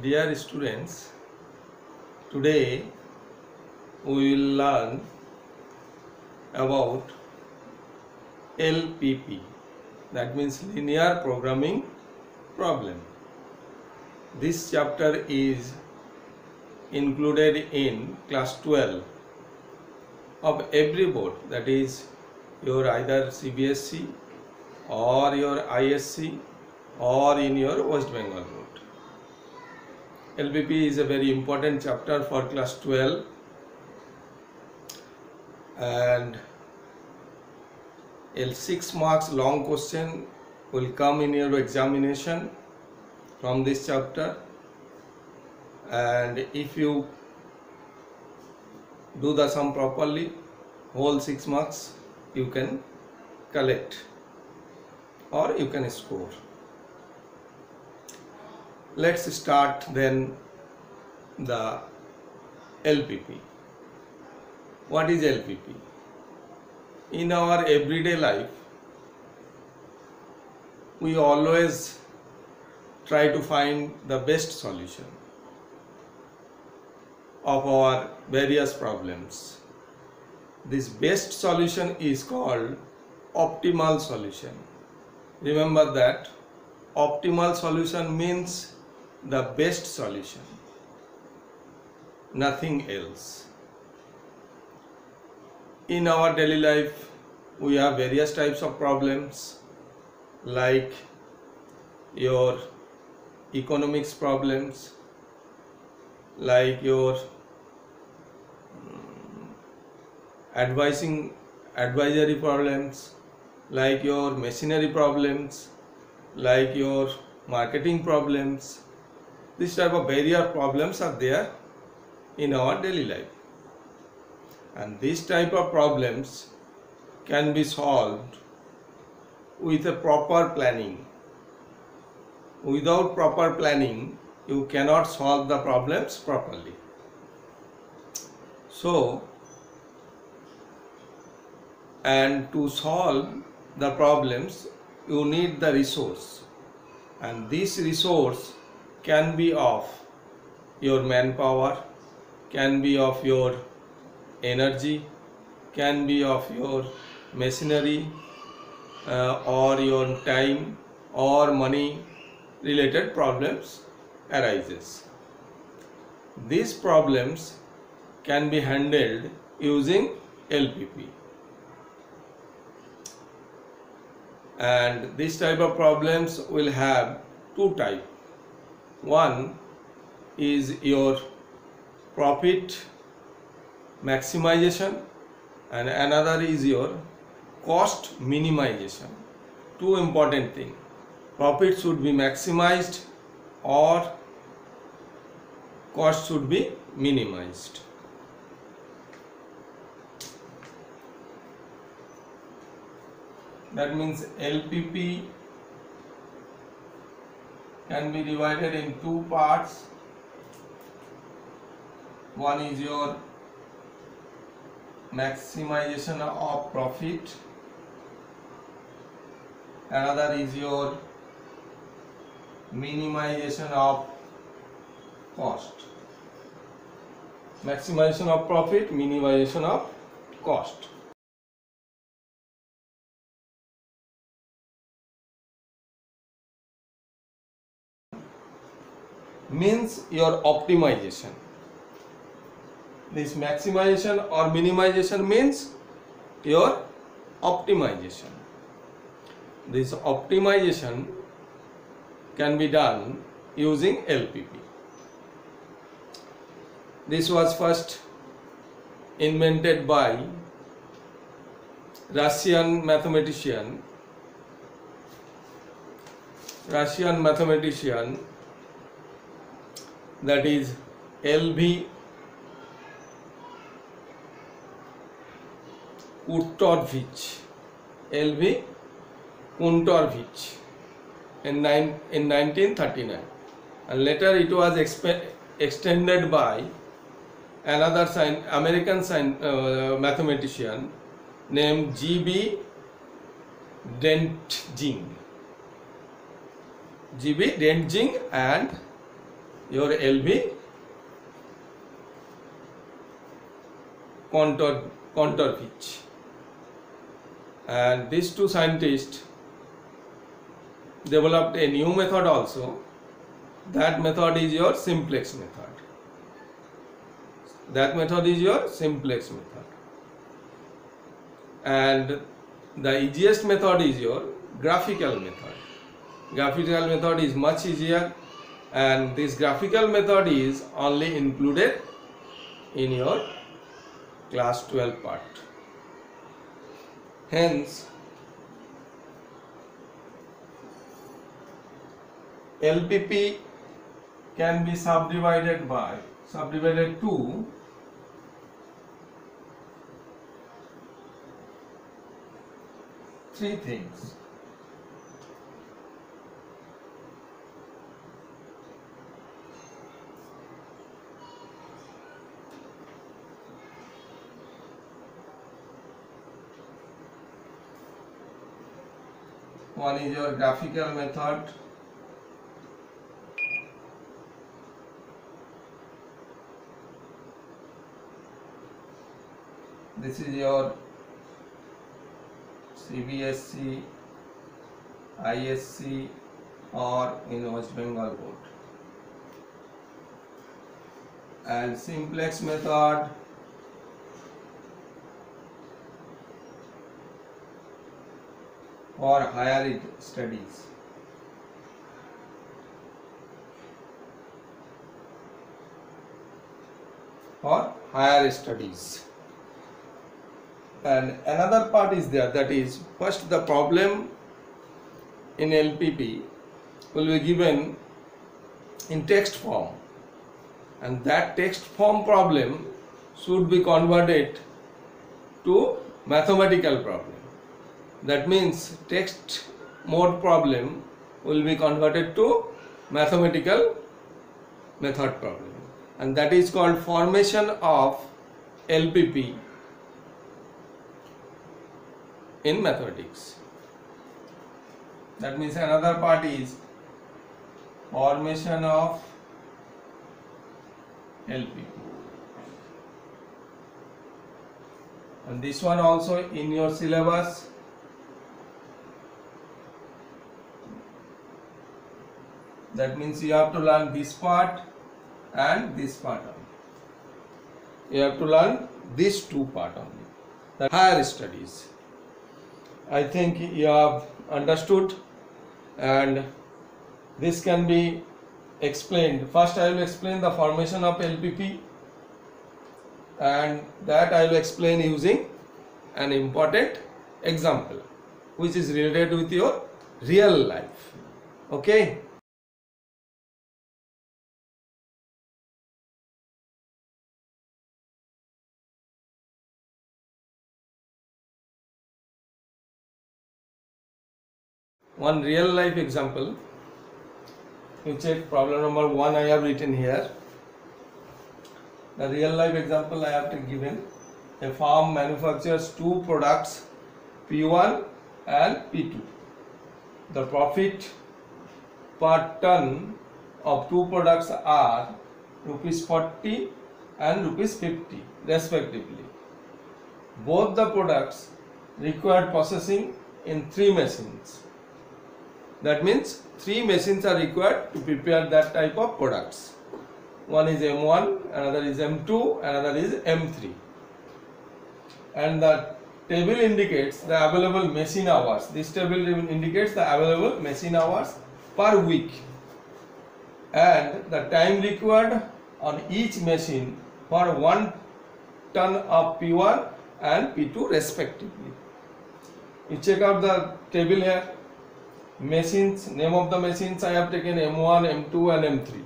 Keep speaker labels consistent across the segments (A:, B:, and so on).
A: Dear students, today we will learn about LPP, that means linear programming problem. This chapter is included in class 12 of every board, that is your either CBSE or your ISC or in your West Bengal board. LPP is a very important chapter for class 12, and a 6 marks long question will come in your examination from this chapter, and if you do the sum properly, whole 6 marks you can collect or you can score. Let's start then the LPP. What is LPP? In our everyday life, we always try to find the best solution of our various problems. This best solution is called optimal solution. Remember that optimal solution means the best solution, nothing else. In our daily life, we have various types of problems, like your economics problems, like your advisory problems, like your machinery problems, like your marketing problems. This type of various problems are there in our daily life, and this type of problems can be solved with a proper planning. Without proper planning, you cannot solve the problems properly. So, and to solve the problems, you need the resource, and this resource can be of your manpower, can be of your energy, can be of your machinery, or your time or money related problems arises. These problems can be handled using LPP, and this type of problems will have two types. One is your profit maximization and another is your cost minimization. Two important things: profit should be maximized or cost should be minimized. That means LPP can be divided in two parts. One is your maximization of profit, another is your minimization of cost. Maximization of profit, minimization of cost. Means your optimization. This maximization or minimization means your optimization. This optimization can be done using LPP. This was first invented by Russian mathematician that is L.V. Kuntorovich in 1939, and later it was extended by another American mathematician named G.B. Dentjing and your LV contour pitch. And these two scientists developed a new method also. That method is your simplex method. That method is your simplex method. And the easiest method is your graphical method. Graphical method is much easier, and this graphical method is only included in your class 12 part. Hence, LPP can be subdivided to three things. One is your graphical method, this is your CBSC, ISC or in West Bengal board. And simplex method for higher studies. For higher studies. And another part is there, that is, first the problem in LPP will be given in text form, and that text form problem should be converted to mathematical problem. That means text mode problem will be converted to mathematical method problem, and that is called formation of LPP in mathematics. That means another part is formation of LPP, and this one also in your syllabus. That means you have to learn this part and this part only. You have to learn these two part only. The higher studies. I think you have understood, and this can be explained. First I will explain the formation of LPP, and that I will explain using an important example which is related with your real life. Okay. One real life example. You check problem number 1 I have written here. The real life example I have given. A farm manufactures two products, P1 and P2. The profit per ton of two products are rupees 40 and rupees 50 respectively. Both the products require processing in 3 machines. That means 3 machines are required to prepare that type of products. One is M1, another is M2, another is M3. And the table indicates the available machine hours. This table indicates the available machine hours per week and the time required on each machine for 1 ton of P1 and P2 respectively. You check out the table here. Machines, name of the machines I have taken M1, M2 and M3.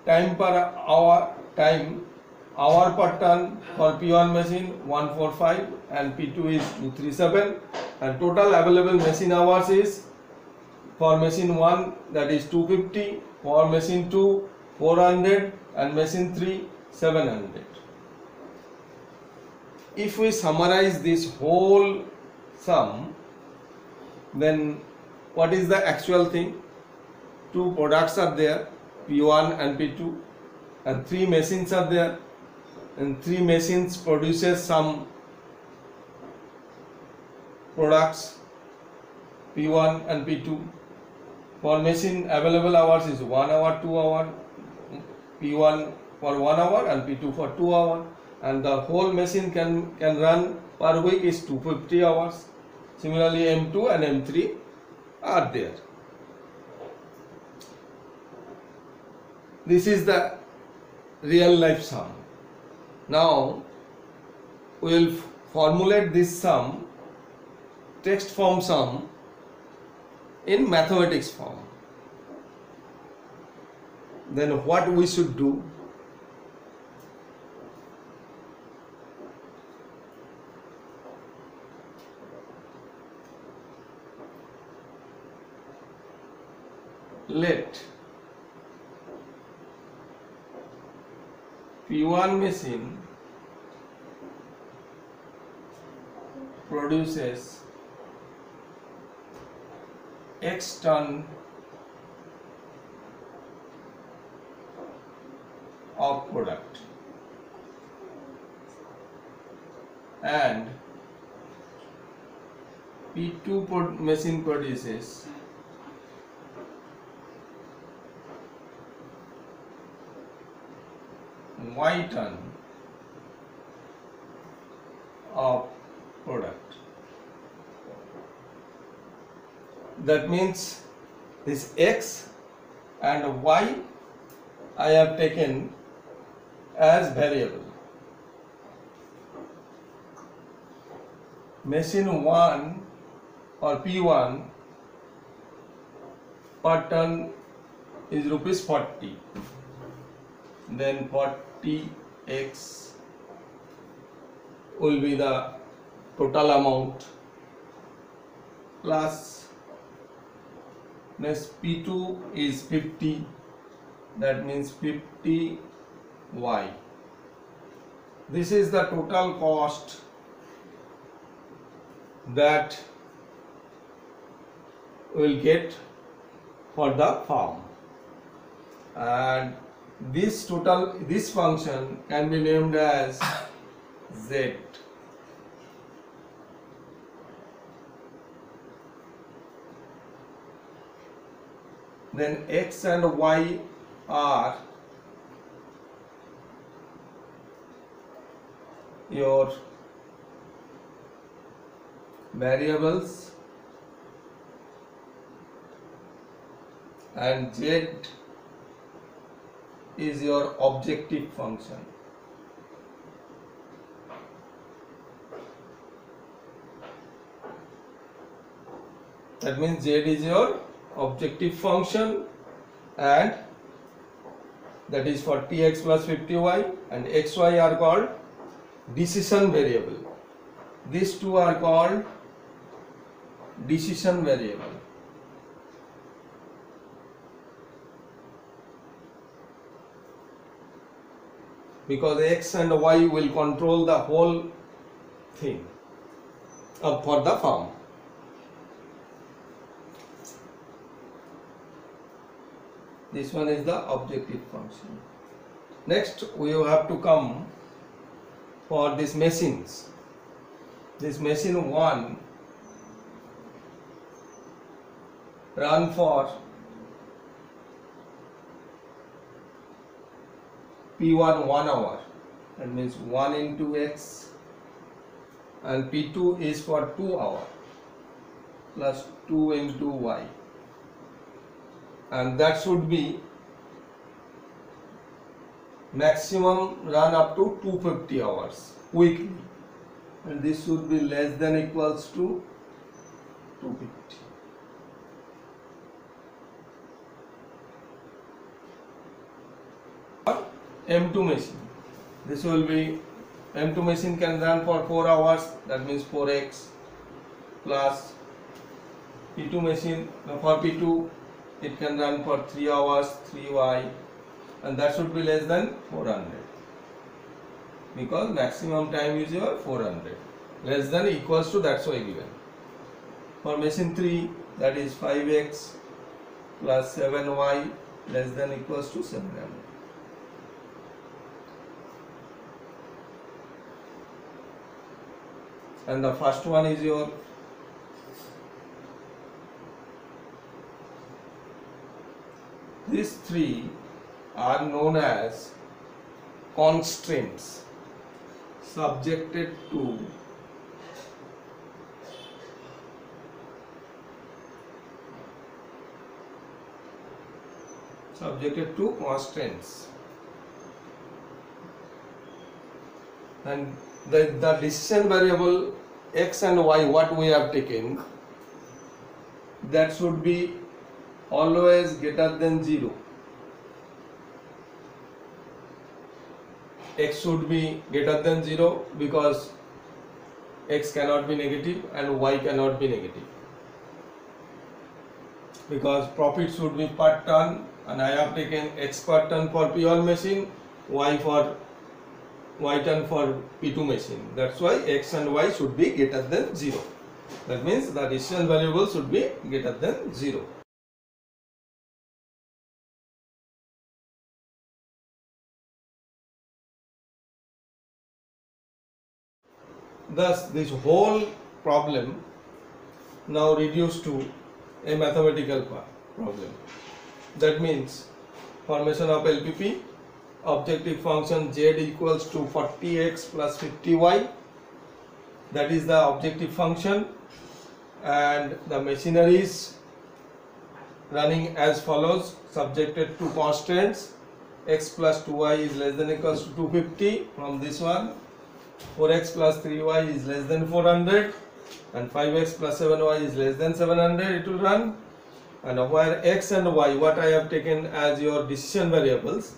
A: Time per hour, hour per ton for P1 machine 145 and P2 is 237, and total available machine hours is for machine 1 that is 250, for machine 2 400 and machine 3 700. If we summarize this whole sum, then what is the actual thing? two products are there, P1 and P2, and three machines are there, and three machines produces some products P1 and P2. For machine available hours is 1 hour, 2 hour, P1 for 1 hour and P2 for 2 hours, and the whole machine can run per week is 250 hours. Similarly, M2 and M3 are there. This is the real life sum. Now we will formulate this sum, text form sum, in mathematics form. Then what we should do? Let P1 machine produces X ton of product and P2 machine produces Y ton of product. That means this X and Y I have taken as variable. Machine 1 or P1 per ton is rupees 40. Then 40x will be the total amount plus next P2 is 50, that means 50y. This is the total cost that we will get for the farm, and this function can be named as Z. Then X and Y are your variables and Z is your objective function. That means Z is your objective function, and that is for Tx plus 50y, and xy are called decision variable. These two are called decision variable. Because X and Y will control the whole thing for the farm. This one is the objective function. Next we have to come for these machines. This machine 1 run for P1 1 hour, that means 1 into X, and P2 is for 2 hour plus 2 into Y, and that should be maximum run up to 250 hours weekly, and this should be less than equals to 250. M2 machine. This will be M2 machine can run for 4 hours, that means 4x, plus P2 machine for P2 it can run for 3 hours, 3y, and that should be less than 400 because maximum time is your 400, less than equals to, that's why given. For machine 3 that is 5x plus 7y less than equals to 700. And the first one is your these three are known as constraints subjected to constraints, and the decision variable x and y what we have taken, that should be always greater than 0. X should be greater than 0 because x cannot be negative and y cannot be negative, because profit should be per ton, and I have taken x per ton for P1 machine, y ton for P2 machine. That's why x and y should be greater than 0. That means the decision variable should be greater than 0. Thus, this whole problem now reduced to a mathematical problem. That means formation of LPP, objective function z equals to 40x plus 50y, that is the objective function, and the machinery is running as follows, subjected to constraints. X plus 2y is less than equals to 250 from this one, 4x plus 3y is less than 400, and 5x plus 7y is less than 700, it will run. And where x and y, what I have taken as your decision variables,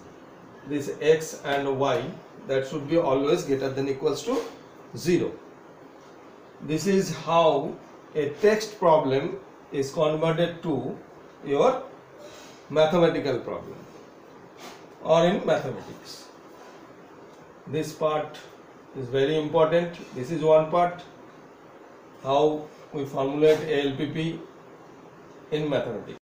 A: this x and y, that should be always greater than equals to 0. This is how a text problem is converted to your mathematical problem or in mathematics. This part is very important. This is one part, how we formulate a LPP in mathematics.